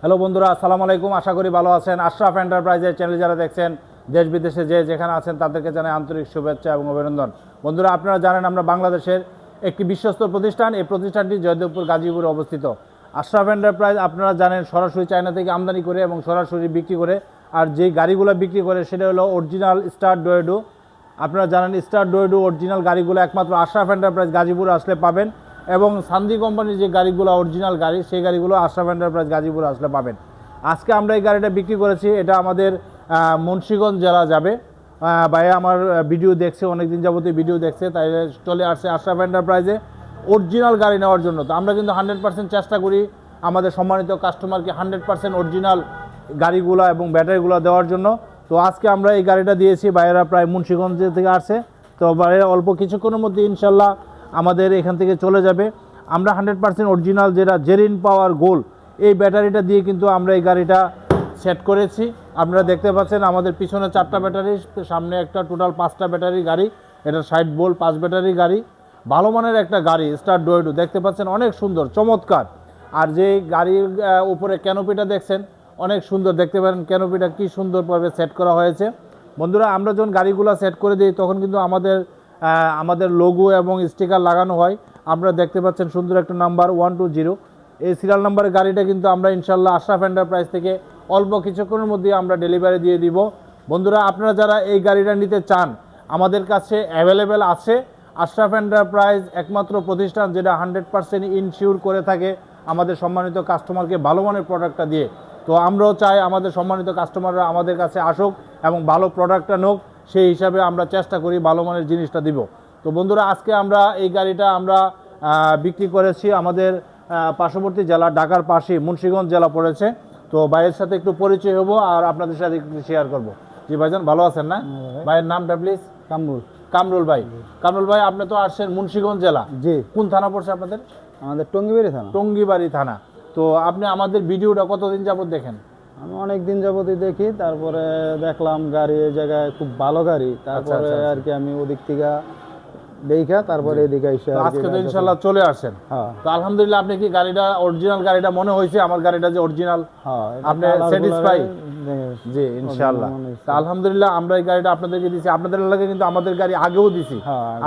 Hello বন্ধুরা, আসসালামু আলাইকুম। আশা করি ভালো আছেন। আশরাফ এন্টারপ্রাইজের চ্যানেল যারা দেখছেন, দেশ বিদেশে যে যেখানে আছেন তাদেরকে জানাই আন্তরিক শুভেচ্ছা এবং অভিনন্দন। বন্ধুরা, আপনারা জানেন আমরা বাংলাদেশের একটি বিশ্বস্ত প্রতিষ্ঠান। এই প্রতিষ্ঠানটি জয়দেবপুর গাজীপুরে অবস্থিত। আশরাফ এন্টারপ্রাইজ আপনারা জানেন সরাসরি চায়না থেকে আমদানি করে এবং সরাসরি বিক্রি করে। আর যেই গাড়িগুলো বিক্রি করে সেটা হলো অরিজিনাল স্টার ডোয়েডো। আপনারা জানেন স্টার ডোয়েডো অরিজিনাল গাড়িগুলো একমাত্র আশরাফ এন্টারপ্রাইজ গাজীপুরে আসলে পাবেন, এবং সান্দি কোম্পানির যে গাড়িগুলো অরিজিনাল গাড়ি সেই গাড়িগুলো আশরাফ এন্টারপ্রাইজ গাজীপুরে আসলে পাবেন। আজকে আমরা এই গাড়িটা বিক্রি করেছি। এটা আমাদের মুন্সিগঞ্জ জেলা যাবে। ভাইয়া আমার ভিডিও দেখছে, অনেকদিন যাবতীয় ভিডিও দেখছে, তাই চলে আসছে আশরাফ এন্টারপ্রাইজে অরিজিনাল গাড়ি নেওয়ার জন্য। তো আমরা কিন্তু 100% চেষ্টা করি আমাদের সম্মানিত কাস্টমারকে 100% অরিজিনাল গাড়িগুলো এবং ব্যাটারিগুলো দেওয়ার জন্য। তো আজকে আমরা এই গাড়িটা দিয়েছি। ভাইয়েরা প্রায় মুন্সিগঞ্জ থেকে আসছে। তো ভাইয়েরা অল্প কিছুক্ষণের মধ্যে ইনশাল্লাহ আমাদের এখান থেকে চলে যাবে। আমরা 100% অরিজিনাল যেটা জেরিন পাওয়ার গোল্ড এই ব্যাটারিটা দিয়ে কিন্তু আমরা এই গাড়িটা সেট করেছি। আপনারা দেখতে পাচ্ছেন আমাদের পিছনে 4টা ব্যাটারি, সামনে একটা, টোটাল 5টা ব্যাটারি গাড়ি। এটা 60 ভোল্ট 5 ব্যাটারি গাড়ি, ভালো মানের একটা গাড়ি স্টার ডোয়েডো। দেখতে পাচ্ছেন অনেক সুন্দর চমৎকার। আর যে গাড়ির উপরে ক্যানোপিটা দেখছেন অনেক সুন্দর, দেখতে পারেন ক্যানোপিটা কি সুন্দরভাবে সেট করা হয়েছে। বন্ধুরা, আমরা যখন গাড়িগুলো সেট করে দিই তখন কিন্তু আমাদের লোগো এবং স্টিকার লাগানো হয়। আপনারা দেখতে পাচ্ছেন সুন্দর একটা নাম্বার 120। এই সিরিয়াল নাম্বারের গাড়িটা কিন্তু আমরা ইনশাল্লাহ আশরাফ এন্টারপ্রাইজ থেকে অল্প কিছুক্ষণের মধ্যে আমরা ডেলিভারি দিয়ে দিব। বন্ধুরা, আপনারা যারা এই গাড়িটা নিতে চান আমাদের কাছে অ্যাভেলেবেল আছে। আশরাফ এন্টারপ্রাইজ একমাত্র প্রতিষ্ঠান যেটা 100% ইনশিওর করে থাকে আমাদের সম্মানিত কাস্টমারকে ভালো মানের প্রোডাক্টটা দিয়ে। তো আমরাও চাই আমাদের সম্মানিত কাস্টমাররা আমাদের কাছে আসুক এবং ভালো প্রোডাক্টটা নোক, সেই হিসাবে আমরা চেষ্টা করি ভালো মানের জিনিসটা দিব। তো বন্ধুরা, আজকে আমরা এই গাড়িটা আমরা বিক্রি করেছি আমাদের পার্শ্ববর্তী জেলা, ঢাকার পাশে মুন্সিগঞ্জ জেলা পড়েছে। তো ভাইয়ের সাথে একটু পরিচয় হবো আর আপনাদের সাথে একটু শেয়ার করবো। জি ভাইজান, ভালো আছেন না? ভাইয়ের নামটা প্লিজ। কামরুল ভাই। কামরুল ভাই, আপনি তো আসছেন মুন্সিগঞ্জ জেলা। জি। কোন থানা পড়ছে আপনাদের? আমাদের টঙ্গিবাড়ি থানা। টঙ্গিবাড়ি থানা। তো আপনি আমাদের ভিডিওটা কতদিন যাবত দেখেন? আমি অনেক দিন যাবতই দেখি, তারপরে দেখলাম গাড়ি এই জায়গায় খুব ভালো গাড়ি, তারপরে আর কি আমি ওদিক থেকে দেখা তারপরে এদিকে এসে আজকে তো ইনশাআল্লাহ চলে আসেন। তো আলহামদুলিল্লাহ, আপনি কি গাড়িটা অরিজিনাল গাড়িটা মনে হয়েছে আমার গাড়িটা যে অরিজিনাল? আপনি স্যাটিসফাই? জি ইনশাআল্লাহ। তো আলহামদুলিল্লাহ আমরা এই গাড়িটা আপনাদেরকে দিছি। আপনাদের এলাকায় কিন্তু আমাদের গাড়ি আগেও দিছি,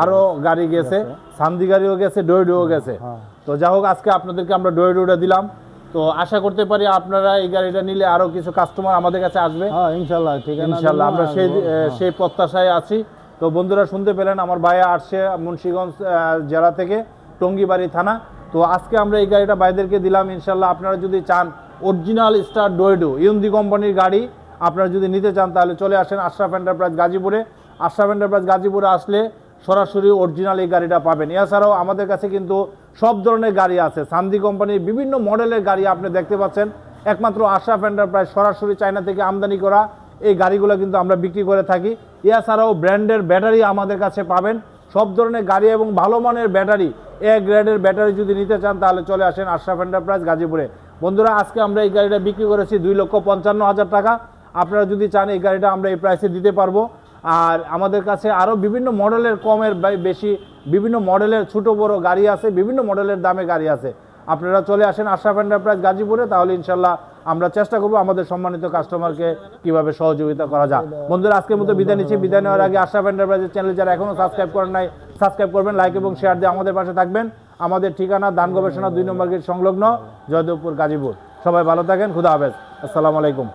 আরো গাড়ি গেছে, সান্দি গাড়িও গেছে, ডোয়েডোও গেছে। তো যাই হোক, আজকে আপনাদেরকে আমরা ডোয়েডোটা দিলাম। তো আশা করতে পারি আপনারা এই গাড়িটা নিলে আরো কিছু কাস্টমার আমাদের কাছে আসবে ইনশাআল্লাহ। ঠিক আছে, ইনশাআল্লাহ আমরা সেই প্রত্যাশায় আছি। তো বন্ধুরা, শুনতে পেলেন আমার ভাইয়া আসছে মুন্সিগঞ্জ জেলা থেকে, টঙ্গিবাড়ি থানা। তো আজকে আমরা এই গাড়িটা ভাইদেরকে দিলাম। ইনশাআল্লাহ আপনারা যদি চান অরিজিনাল স্টার ডোয়েডো ইউন্দি কোম্পানির গাড়ি আপনারা যদি নিতে চান তাহলে চলে আসেন আশরাফ এন্টারপ্রাইজ গাজীপুরে। আশরাফ এন্টারপ্রাইজ গাজীপুরে আসলে সরাসরি অরিজিনাল এই গাড়িটা পাবেন। এছাড়াও আমাদের কাছে কিন্তু সব ধরনের গাড়ি আছে। সান্দি কোম্পানির বিভিন্ন মডেলের গাড়ি আপনি দেখতে পাচ্ছেন। একমাত্র আশরাফ এন্টারপ্রাইজ সরাসরি চায়না থেকে আমদানি করা এই গাড়িগুলো কিন্তু আমরা বিক্রি করে থাকি। এছাড়াও ব্র্যান্ডের ব্যাটারি আমাদের কাছে পাবেন। সব ধরনের গাড়ি এবং ভালো মানের ব্যাটারি, এ গ্রেডের ব্যাটারি যদি নিতে চান তাহলে চলে আসেন আশরাফ এন্টারপ্রাইজ গাজীপুরে। বন্ধুরা, আজকে আমরা এই গাড়িটা বিক্রি করেছি 2,55,000 টাকা। আপনারা যদি চান এই গাড়িটা আমরা এই প্রাইসে দিতে পারবো। আর আমাদের কাছে আরও বিভিন্ন মডেলের কমের বেশি বিভিন্ন মডেলের ছোট বড় গাড়ি আছে, বিভিন্ন মডেলের দামে গাড়ি আছে। আপনারা চলে আসেন আশরাফ এন্টারপ্রাইজ গাজীপুরে, তাহলে ইনশাল্লাহ আমরা চেষ্টা করবো আমাদের সম্মানিত কাস্টমারকে কিভাবে সহযোগিতা করা যায়। বন্ধুরা, আজকের মতো বিদায় নিচ্ছি। বিদায় নেওয়ার আগে আশরাফ এন্টারপ্রাইজের চ্যানেল যারা এখনও সাবস্ক্রাইব করেন নাই সাবস্ক্রাইব করবেন, লাইক এবং শেয়ার দিয়ে আমাদের পাশে থাকবেন। আমাদের ঠিকানা দান গবেষণা 2 নম্বর গেট সংলগ্ন, জয়দেবপুর, গাজীপুর। সবাই ভালো থাকেন। খুদা হাফেজ। আসসালামু আলাইকুম।